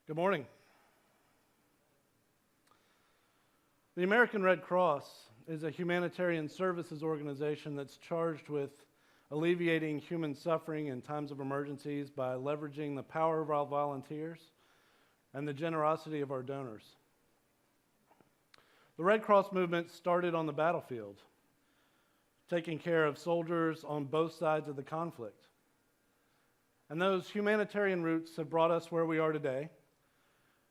Good morning. The American Red Cross is a humanitarian services organization that's charged with alleviating human suffering in times of emergencies by leveraging the power of our volunteers and the generosity of our donors. The Red Cross movement started on the battlefield, taking care of soldiers on both sides of the conflict. And those humanitarian roots have brought us where we are today,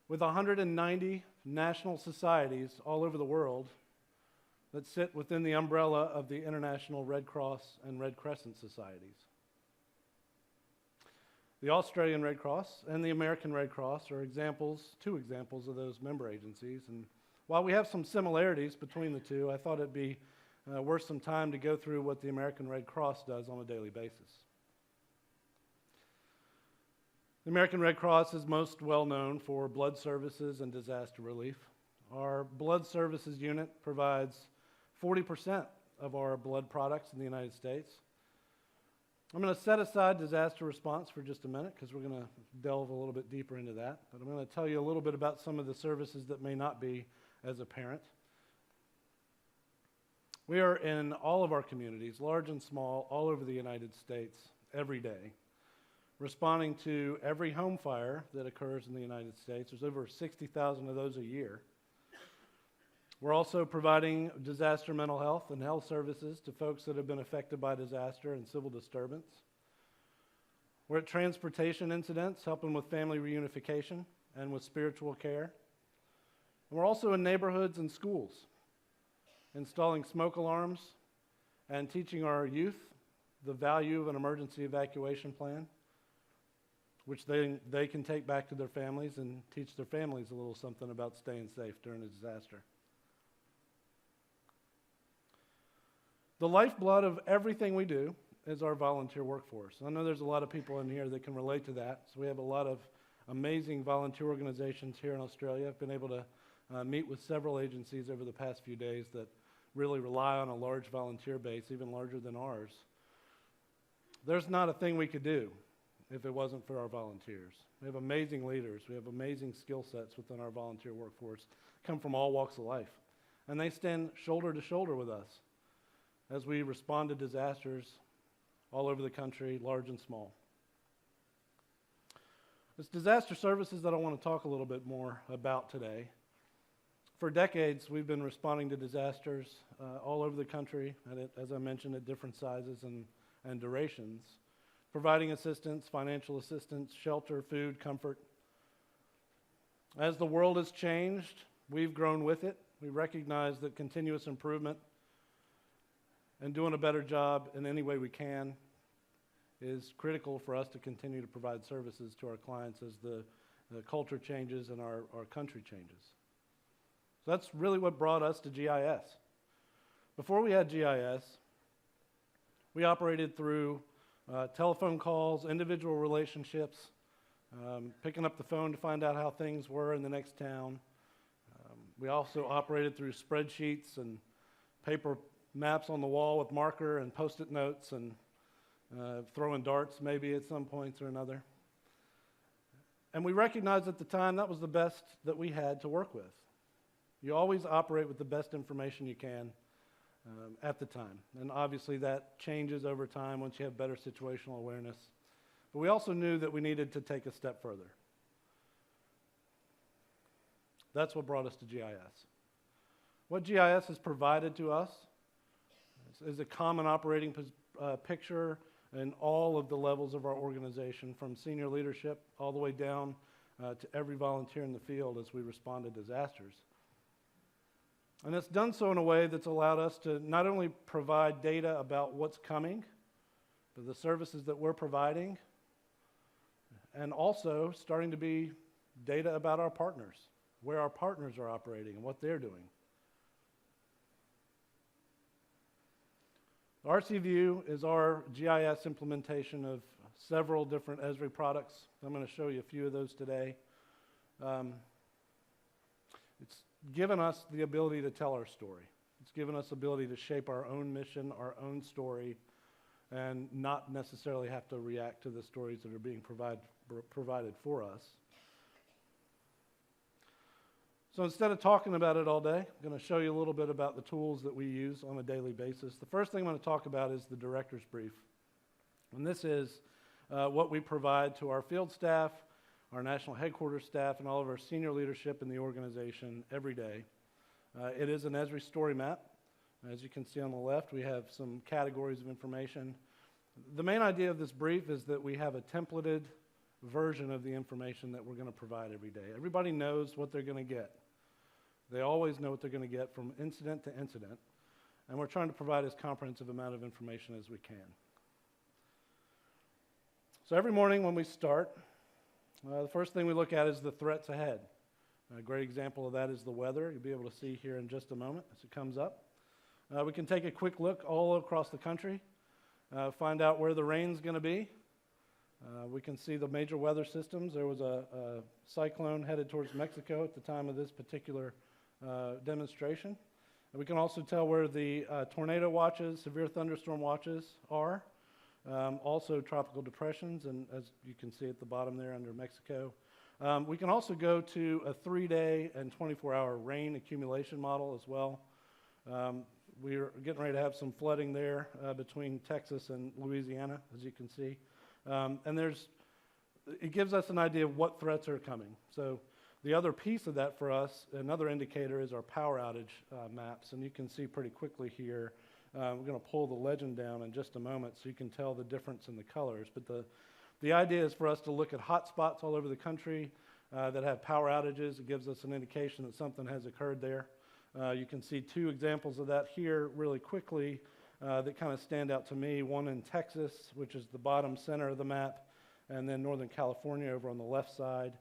with 190 national societies all over the world that sit within the umbrella of the International Red Cross and Red Crescent Societies. The Australian Red Cross and the American Red Cross are two examples of those member agencies. And while we have some similarities between the two, I thought it'd be worth some time to go through what the American Red Cross does on a daily basis. The American Red Cross is most well known for blood services and disaster relief. Our blood services unit provides 40% of our blood products in the United States. I'm going to set aside disaster response for just a minute because we're going to delve a little bit deeper into that. But I'm going to tell you a little bit about some of the services that may not be as apparent. We are in all of our communities, large and small, all over the United States every day, responding to every home fire that occurs in the United States. There's over 60,000 of those a year. We're also providing disaster mental health and health services to folks that have been affected by disaster and civil disturbance. We're at transportation incidents, helping with family reunification and with spiritual care. And we're also in neighborhoods and schools, installing smoke alarms and teaching our youth the value of an emergency evacuation plan, which they can take back to their families and teach their families a little something about staying safe during a disaster. The lifeblood of everything we do is our volunteer workforce. I know there's a lot of people in here that can relate to that. So we have a lot of amazing volunteer organizations here in Australia. I've been able to meet with several agencies over the past few days that really rely on a large volunteer base, even larger than ours. There's not a thing we could do if it wasn't for our volunteers. We have amazing leaders. We have amazing skill sets within our volunteer workforce, come from all walks of life. And they stand shoulder to shoulder with us as we respond to disasters all over the country, large and small. It's disaster services that I want to talk a little bit more about today. For decades, we've been responding to disasters all over the country, as I mentioned, at different sizes and durations, providing assistance, financial assistance, shelter, food, comfort. As the world has changed, we've grown with it. We recognize that continuous improvement and doing a better job in any way we can is critical for us to continue to provide services to our clients as the culture changes and our country changes. So that's really what brought us to GIS. Before we had GIS, we operated through telephone calls, individual relationships, picking up the phone to find out how things were in the next town. We also operated through spreadsheets and paper maps on the wall with marker and Post-it notes and throwing darts maybe at some points or another. And we recognized at the time that was the best that we had to work with. You always operate with the best information you can at the time. And obviously that changes over time once you have better situational awareness. But we also knew that we needed to take a step further. That's what brought us to GIS. What GIS has provided to us is a common operating picture in all of the levels of our organization, from senior leadership all the way down to every volunteer in the field as we respond to disasters. And it's done so in a way that's allowed us to not only provide data about what's coming, but the services that we're providing, and also starting to be data about our partners, where our partners are operating and what they're doing. RCView is our GIS implementation of several different Esri products. I'm going to show you a few of those today. It's given us the ability to tell our story. It's given us the ability to shape our own mission, our own story, and not necessarily have to react to the stories that are being provided for us. So instead of talking about it all day, I'm going to show you a little bit about the tools that we use on a daily basis. The first thing I'm going to talk about is the director's brief. And this is what we provide to our field staff, our national headquarters staff, and all of our senior leadership in the organization every day. It is an Esri Story Map. As you can see on the left, we have some categories of information. The main idea of this brief is that we have a templated version of the information that we're going to provide every day. Everybody knows what they're going to get. They always know what they're going to get from incident to incident, and we're trying to provide as comprehensive amount of information as we can. So every morning when we start, the first thing we look at is the threats ahead. A great example of that is the weather. You'll be able to see here in just a moment as it comes up. We can take a quick look all across the country, find out where the rain's going to be. We can see the major weather systems. There was a cyclone headed towards Mexico at the time of this particular demonstration. And we can also tell where the tornado watches, severe thunderstorm watches are. Also tropical depressions, and as you can see at the bottom there under Mexico. We can also go to a 3-day and 24-hour rain accumulation model as well. We're getting ready to have some flooding there between Texas and Louisiana, as you can see. And it gives us an idea of what threats are coming. So the other piece of that for us, another indicator, is our power outage maps. And you can see pretty quickly here, we're going to pull the legend down in just a moment so you can tell the difference in the colors. But the idea is for us to look at hot spots all over the country that have power outages. It gives us an indication that something has occurred there. You can see two examples of that here really quickly that kind of stand out to me. One in Texas, which is the bottom center of the map, and then Northern California over on the left side.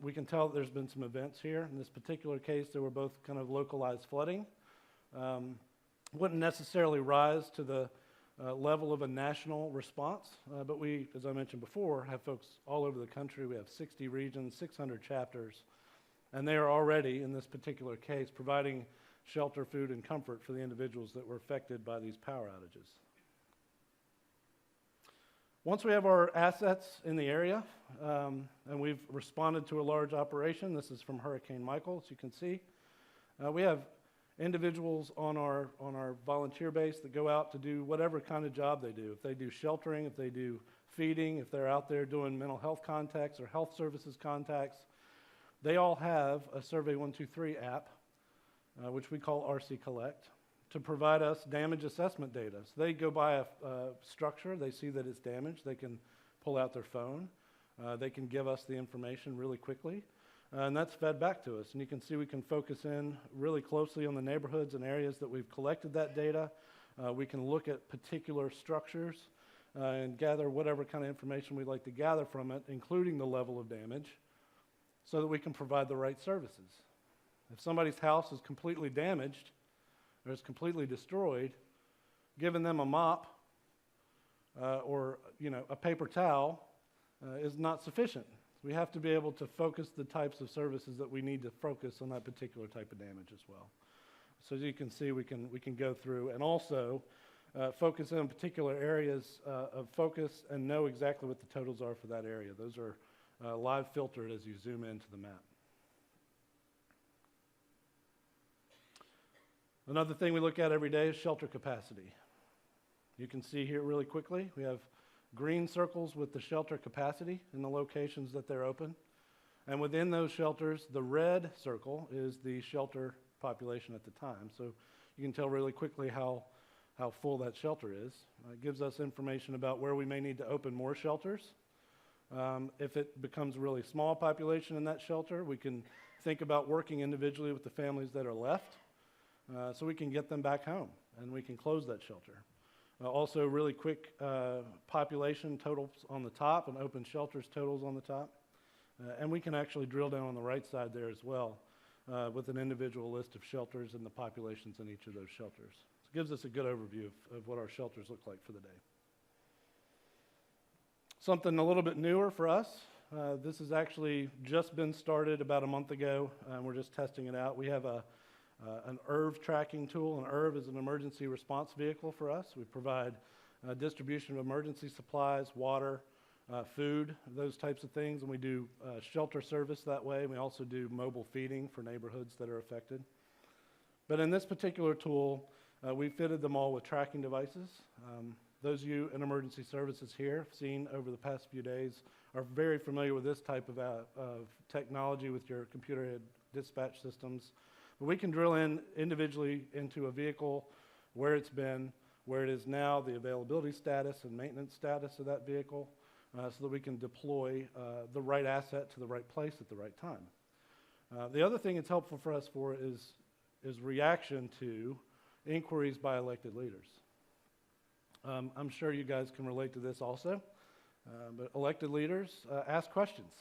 We can tell that there's been some events here. In this particular case, there were both kind of localized flooding. Wouldn't necessarily rise to the level of a national response, but we, as I mentioned before, have folks all over the country. We have 60 regions, 600 chapters, and they are already, in this particular case, providing shelter, food, and comfort for the individuals that were affected by these power outages. Once we have our assets in the area, and we've responded to a large operation, this is from Hurricane Michael, as you can see, we have individuals on our volunteer base that go out to do whatever kind of job they do. If they do sheltering, if they do feeding, if they're out there doing mental health contacts or health services contacts, they all have a Survey 123 app, which we call RC Collect, to provide us damage assessment data. So they go by a structure, they see that it's damaged, they can pull out their phone, they can give us the information really quickly, and that's fed back to us. And you can see we can focus in really closely on the neighborhoods and areas that we've collected that data. We can look at particular structures and gather whatever kind of information we'd like to gather from it, including the level of damage, so that we can provide the right services. If somebody's house is completely damaged or is completely destroyed, giving them a mop or a paper towel is not sufficient. We have to be able to focus the types of services that we need to focus on that particular type of damage as well. So as you can see, we can go through and also focus in particular areas of focus and know exactly what the totals are for that area. Those are live filtered as you zoom into the map. Another thing we look at every day is shelter capacity. You can see here really quickly, we have green circles with the shelter capacity in the locations that they're open. And within those shelters, the red circle is the shelter population at the time. So you can tell really quickly how full that shelter is. It gives us information about where we may need to open more shelters. If it becomes a really small population in that shelter, we can think about working individually with the families that are left so we can get them back home and we can close that shelter. Also, really quick population totals on the top and open shelters totals on the top. And we can actually drill down on the right side there as well with an individual list of shelters and the populations in each of those shelters. So it gives us a good overview of what our shelters look like for the day. Something a little bit newer for us. This has actually just been started about a month ago, and we're just testing it out. We have an ERV tracking tool. An ERV is an emergency response vehicle for us. We provide distribution of emergency supplies, water, food, those types of things, and we do shelter service that way. We also do mobile feeding for neighborhoods that are affected. But in this particular tool, we fitted them all with tracking devices. Those of you in emergency services here have seen over the past few days are very familiar with this type of technology with your computer-aided dispatch systems. But we can drill in individually into a vehicle, where it's been, where it is now, the availability status and maintenance status of that vehicle, so that we can deploy the right asset to the right place at the right time. The other thing it's helpful for us for is reaction to inquiries by elected leaders. I'm sure you guys can relate to this also, but elected leaders ask questions.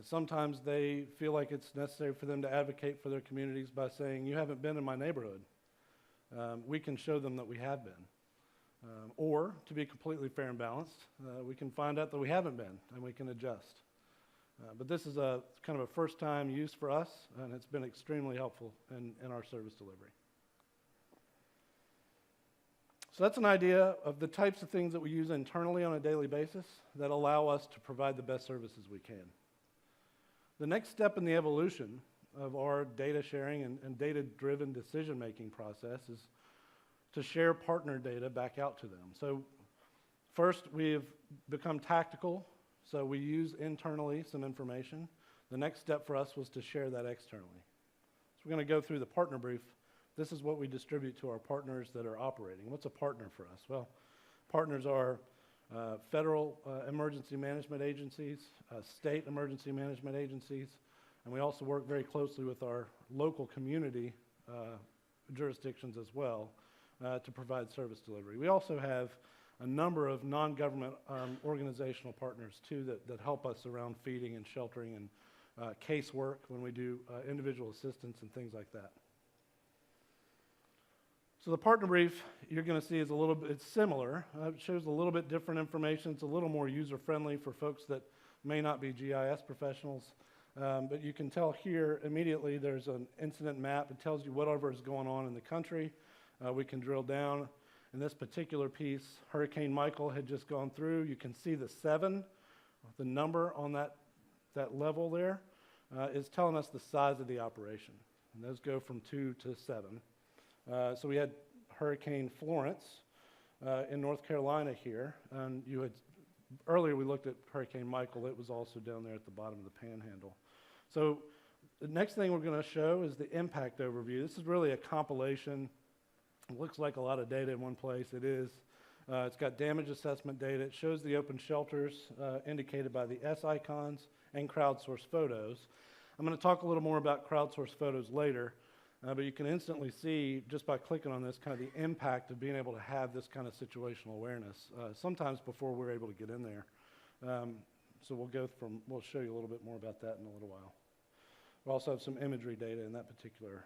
Sometimes they feel like it's necessary for them to advocate for their communities by saying, you haven't been in my neighborhood. We can show them that we have been. Or, to be completely fair and balanced, we can find out that we haven't been, and we can adjust. But this is a kind of a first-time use for us, and it's been extremely helpful in our service delivery. So that's an idea of the types of things that we use internally on a daily basis that allow us to provide the best services we can. The next step in the evolution of our data sharing and data-driven decision-making process is to share partner data back out to them. So first, we've become tactical, so we use internally some information. The next step for us was to share that externally. So we're going to go through the partner brief. This is what we distribute to our partners that are operating. What's a partner for us? Well, partners are federal emergency management agencies, state emergency management agencies, and we also work very closely with our local community jurisdictions as well to provide service delivery. We also have a number of non-government organizational partners too that help us around feeding and sheltering and casework when we do individual assistance and things like that. So the partner brief you're going to see is a little bit, it's similar. It shows a little bit different information. It's a little more user-friendly for folks that may not be GIS professionals. But you can tell here immediately there's an incident map. It tells you whatever is going on in the country. We can drill down. In this particular piece, Hurricane Michael had just gone through. You can see the 7, the number on that level there is telling us the size of the operation. And those go from 2 to 7. So we had Hurricane Florence in North Carolina here, and earlier we looked at Hurricane Michael. It was also down there at the bottom of the panhandle. So the next thing we're going to show is the impact overview. This is really a compilation. It looks like a lot of data in one place. It is. It's got damage assessment data. It shows the open shelters indicated by the S icons and crowdsourced photos. I'm going to talk a little more about crowdsourced photos later. But you can instantly see, just by clicking on this, kind of the impact of being able to have this kind of situational awareness, sometimes before we're able to get in there. So we'll show you a little bit more about that in a little while. We also have some imagery data in that particular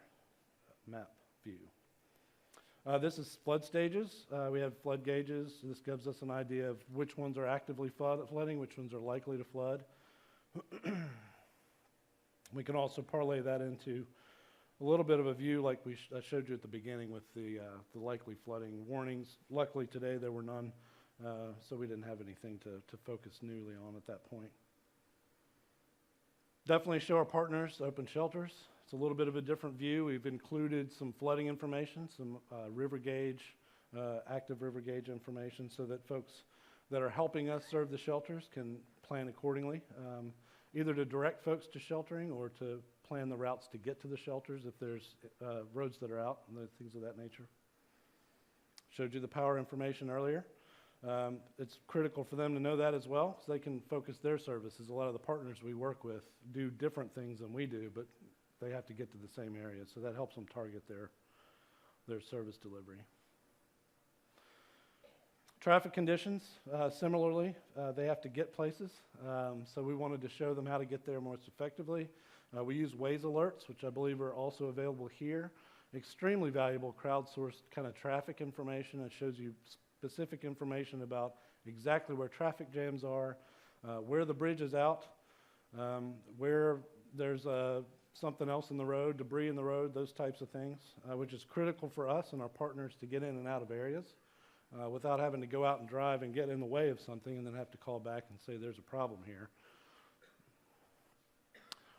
map view. This is flood stages. We have flood gauges. This gives us an idea of which ones are actively flooding, which ones are likely to flood. We can also parlay that into a little bit of a view like I showed you at the beginning with the likely flooding warnings. Luckily today there were none, so we didn't have anything to focus newly on at that point. Definitely show our partners open shelters. It's a little bit of a different view. We've included some flooding information, some river gauge, active river gauge information so that folks that are helping us serve the shelters can plan accordingly, either to direct folks to sheltering or to plan the routes to get to the shelters if there's roads that are out and things of that nature. Showed you the power information earlier. It's critical for them to know that as well so they can focus their services. A lot of the partners we work with do different things than we do, but they have to get to the same areas, so that helps them target their service delivery. Traffic conditions, similarly, they have to get places, so we wanted to show them how to get there most effectively. We use Waze Alerts, which I believe are also available here. Extremely valuable crowdsourced kind of traffic information. It shows you specific information about exactly where traffic jams are, where the bridge is out, where there's something else in the road, debris in the road, those types of things, which is critical for us and our partners to get in and out of areas. without having to go out and drive and get in the way of something and then have to call back and say there's a problem here.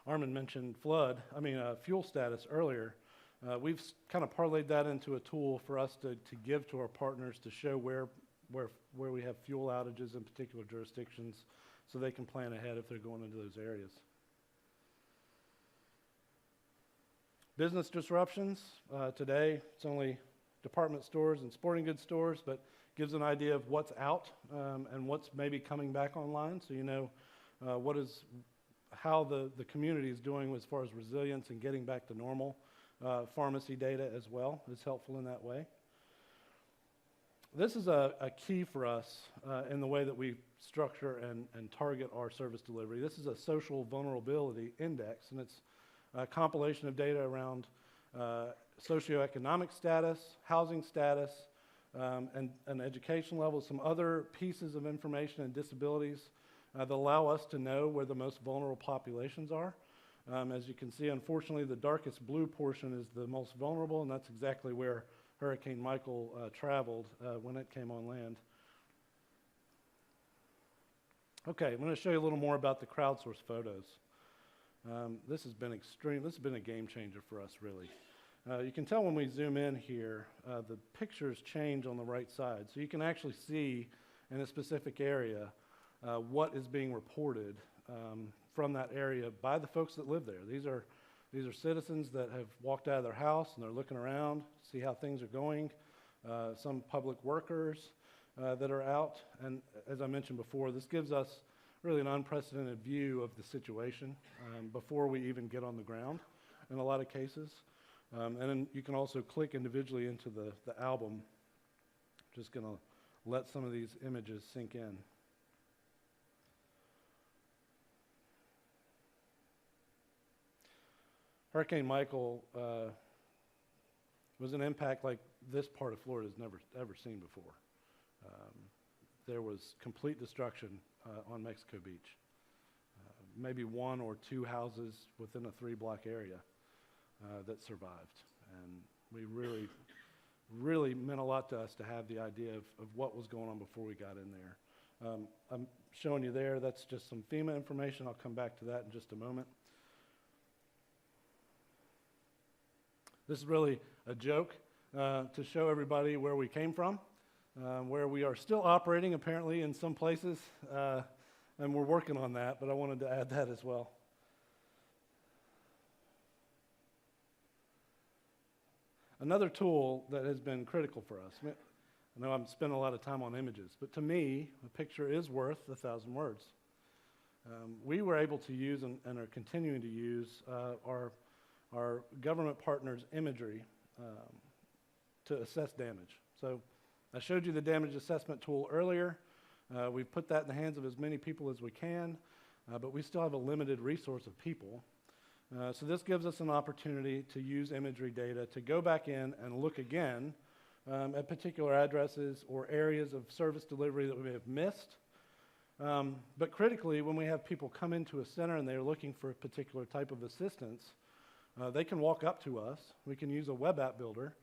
Armin mentioned fuel status earlier. We've kind of parlayed that into a tool for us to give to our partners to show where we have fuel outages in particular jurisdictions so they can plan ahead if they're going into those areas. Business disruptions. Today, it's only department stores and sporting goods stores, but gives an idea of what's out and what's maybe coming back online, so you know how the community is doing as far as resilience and getting back to normal. Pharmacy data as well is helpful in that way. This is a key for us in the way that we structure and target our service delivery. This is a social vulnerability index, and it's a compilation of data around socioeconomic status, housing status, and education levels, some other pieces of information and disabilities that allow us to know where the most vulnerable populations are. As you can see, unfortunately, the darkest blue portion is the most vulnerable, and that's exactly where Hurricane Michael traveled when it came on land. Okay, I'm going to show you a little more about the crowdsourced photos. This has been extreme. This has been a game changer for us, really. You can tell when we zoom in here, the pictures change on the right side. So you can actually see in a specific area what is being reported from that area by the folks that live there. These are citizens that have walked out of their house and they're looking around, see how things are going. Some public workers that are out. And as I mentioned before, this gives us really an unprecedented view of the situation before we even get on the ground in a lot of cases. And then you can also click individually into the album. Just going to let some of these images sink in. Hurricane Michael was an impact like this part of Florida has never ever seen before. There was complete destruction on Mexico Beach. Maybe one or two houses within a 3-block area that survived. And we really meant a lot to us to have the idea of what was going on before we got in there. I'm showing you there, that's just some FEMA information. I'll come back to that in just a moment. This is really a joke to show everybody where we came from, where we are still operating apparently in some places, and we're working on that, but I wanted to add that as well. Another tool that has been critical for us, I know I'm spending a lot of time on images, but to me, a picture is worth 1,000 words. We were able to use and are continuing to use our government partners' imagery to assess damage. So I showed you the damage assessment tool earlier. We've put that in the hands of as many people as we can, but we still have a limited resource of people. So this gives us an opportunity to use imagery data to go back in and look again at particular addresses or areas of service delivery that we may have missed. But critically, when we have people come into a center and they're looking for a particular type of assistance, they can walk up to us. We can use a web app builder,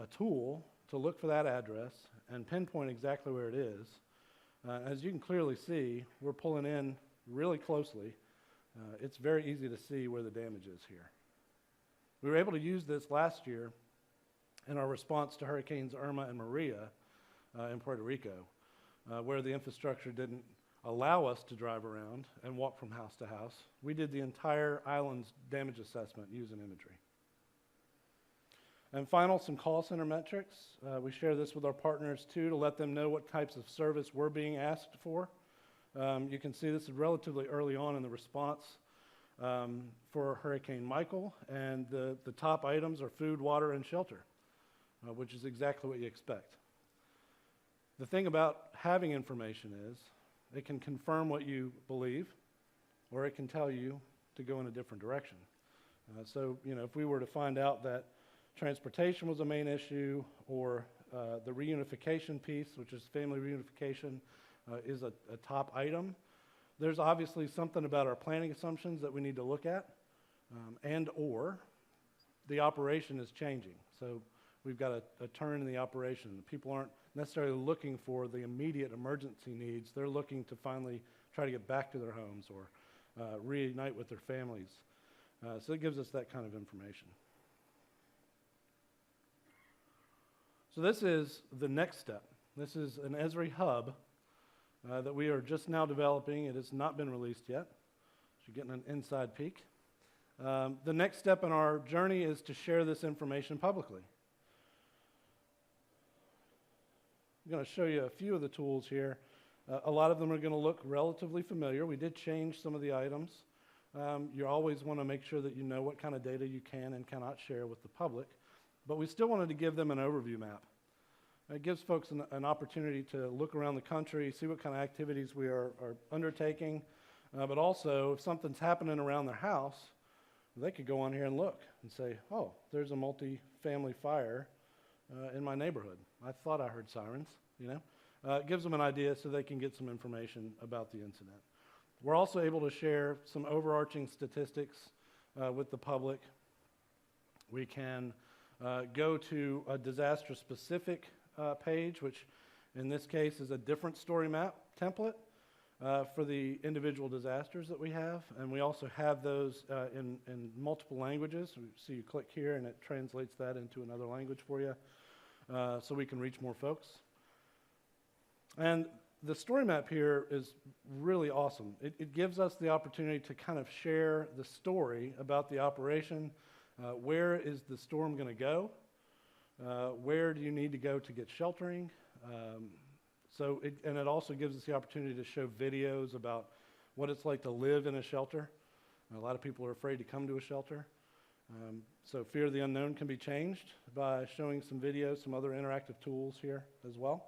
a tool, to look for that address and pinpoint exactly where it is. As you can clearly see, we're pulling in really closely. It's very easy to see where the damage is here. We were able to use this last year in our response to Hurricanes Irma and Maria in Puerto Rico, where the infrastructure didn't allow us to drive around and walk from house to house. We did the entire island's damage assessment using imagery. And final, some call center metrics. We share this with our partners too to let them know what types of service we're being asked for. You can see this is relatively early on in the response for Hurricane Michael, and the top items are food, water, and shelter, which is exactly what you expect. The thing about having information is it can confirm what you believe, or it can tell you to go in a different direction. So, if we were to find out that transportation was a main issue, or the reunification piece, which is family reunification, is a top item, there's obviously something about our planning assumptions that we need to look at, and or the operation is changing. So we've got a turn in the operation. People aren't necessarily looking for the immediate emergency needs. They're looking to finally try to get back to their homes or reunite with their families. So it gives us that kind of information. So this is the next step. This is an Esri hub that we are just now developing. It has not been released yet. So you're getting an inside peek. The next step in our journey is to share this information publicly. I'm going to show you a few of the tools here. A lot of them are going to look relatively familiar. We did change some of the items. You always want to make sure that you know what kind of data you can and cannot share with the public. But we still wanted to give them an overview map. It gives folks an opportunity to look around the country, see what kind of activities we are undertaking, but also if something's happening around their house, they could go on here and look and say, oh, there's a multi-family fire in my neighborhood. I thought I heard sirens, you know. It gives them an idea so they can get some information about the incident. We're also able to share some overarching statistics with the public. We can go to a disaster-specific page, which in this case is a different story map template for the individual disasters that we have. And we also have those in multiple languages. So you click here and it translates that into another language for you so we can reach more folks. And the story map here is really awesome. It gives us the opportunity to kind of share the story about the operation. Where is the storm going to go? Where do you need to go to get sheltering? And it also gives us the opportunity to show videos about what it's like to live in a shelter. A lot of people are afraid to come to a shelter. So fear of the unknown can be changed by showing some videos, some other interactive tools here as well.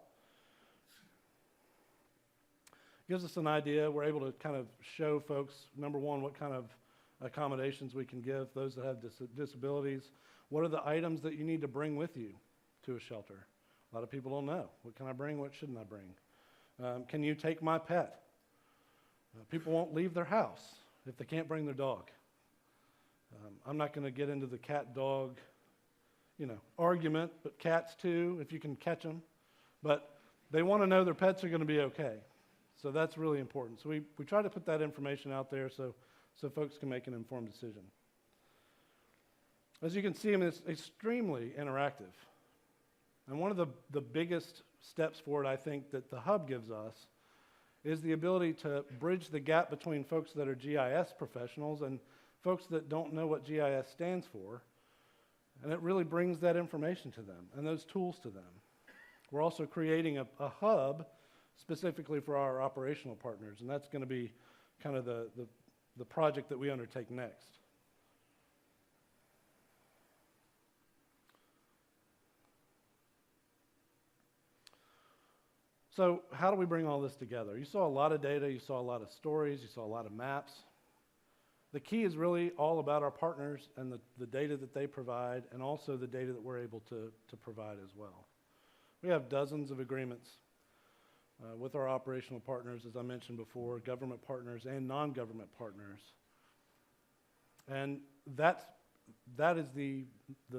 Gives us an idea. We're able to kind of show folks, number one, what kind of accommodations we can give those that have disabilities. What are the items that you need to bring with you to a shelter? A lot of people don't know. What can I bring? What shouldn't I bring? Can you take my pet? People won't leave their house if they can't bring their dog. I'm not going to get into the cat-dog, argument, but cats too, if you can catch them. But they want to know their pets are going to be okay. So that's really important. So we try to put that information out there so folks can make an informed decision. As you can see, it's extremely interactive. And one of the biggest steps forward, I think, that the hub gives us is the ability to bridge the gap between folks that are GIS professionals and folks that don't know what GIS stands for. And it really brings that information to them and those tools to them. We're also creating a hub specifically for our operational partners, and that's going to be kind of the project that we undertake next. So how do we bring all this together? You saw a lot of data, you saw a lot of stories, you saw a lot of maps. The key is really all about our partners and the data that they provide, and also the data that we're able to provide as well. We have dozens of agreements with our operational partners, as I mentioned before, government partners and non-government partners. And that is the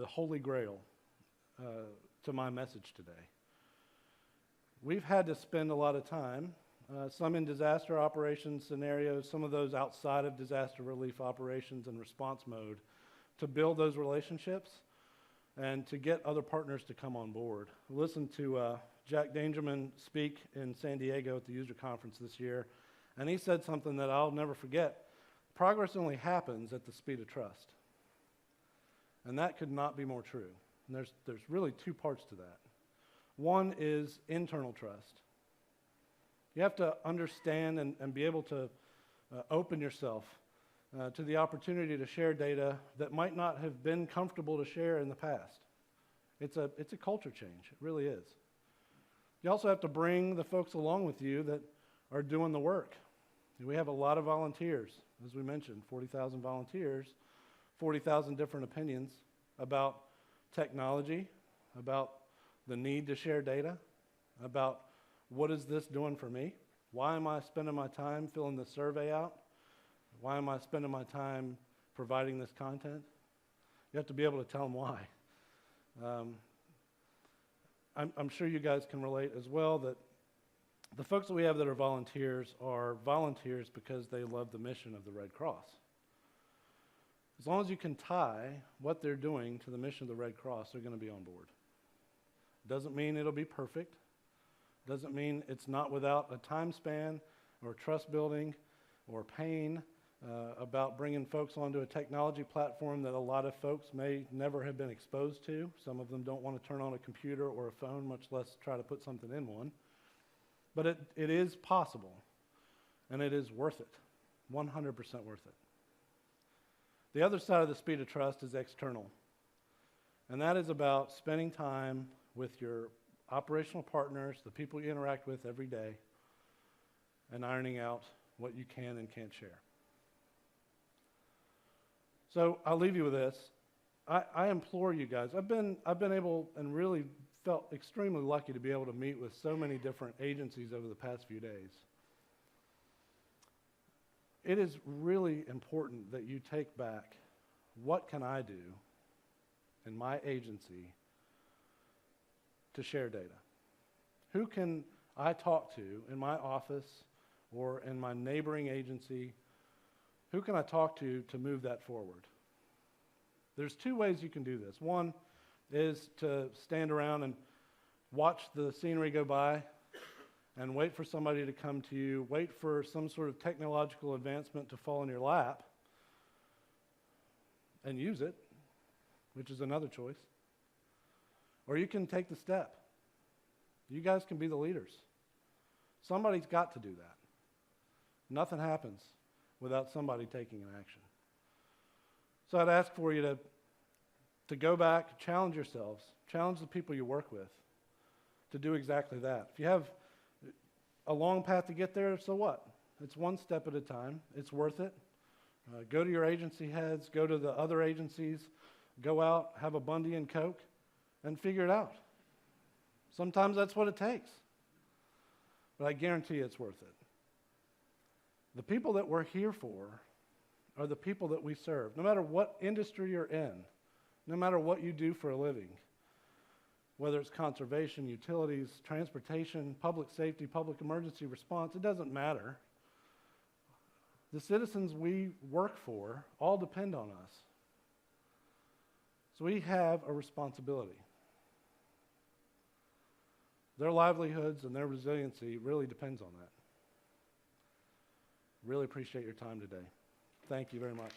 holy grail to my message today. We've had to spend a lot of time, some in disaster operations scenarios, some of those outside of disaster relief operations and response mode, to build those relationships and to get other partners to come on board. Listen to Jack Dangerman speak in San Diego at the user conference this year, and he said something that I'll never forget. Progress only happens at the speed of trust. And that could not be more true. And there's really two parts to that. One is internal trust. You have to understand and be able to open yourself to the opportunity to share data that might not have been comfortable to share in the past. It's a culture change. It really is. You also have to bring the folks along with you that are doing the work. We have a lot of volunteers, as we mentioned, 40,000 volunteers, 40,000 different opinions about technology, about the need to share data, about what is this doing for me? Why am I spending my time filling this survey out? Why am I spending my time providing this content? You have to be able to tell them why. I'm sure you guys can relate as well that the folks that we have that are volunteers because they love the mission of the Red Cross. As long as you can tie what they're doing to the mission of the Red Cross, they're going to be on board. Doesn't mean it'll be perfect. Doesn't mean it's not without a time span or trust building or pain about bringing folks onto a technology platform that a lot of folks may never have been exposed to. Some of them don't want to turn on a computer or a phone, much less try to put something in one. But it is possible, and it is worth it, 100% worth it. The other side of the speed of trust is external, and that is about spending time with your operational partners, the people you interact with every day, and ironing out what you can and can't share. So I'll leave you with this. I implore you guys. I've been able and really felt extremely lucky to be able to meet with so many different agencies over the past few days. It is really important that you take back, what can I do in my agency to share data? Who can I talk to in my office or in my neighboring agency? Who can I talk to move that forward? There's two ways you can do this. One is to stand around and watch the scenery go by and wait for somebody to come to you, wait for some sort of technological advancement to fall in your lap and use it, which is another choice. Or you can take the step. You guys can be the leaders. Somebody's got to do that. Nothing happens without somebody taking an action. So I'd ask for you to go back, challenge yourselves, challenge the people you work with to do exactly that. If you have a long path to get there, so what? It's one step at a time. It's worth it. Go to your agency heads, go to the other agencies, go out, have a Bundy and Coke, and figure it out. Sometimes that's what it takes. But I guarantee it's worth it. The people that we're here for are the people that we serve. No matter what industry you're in, no matter what you do for a living, whether it's conservation, utilities, transportation, public safety, public emergency response, it doesn't matter. The citizens we work for all depend on us. So we have a responsibility. Their livelihoods and their resiliency really depends on that. Really appreciate your time today. Thank you very much.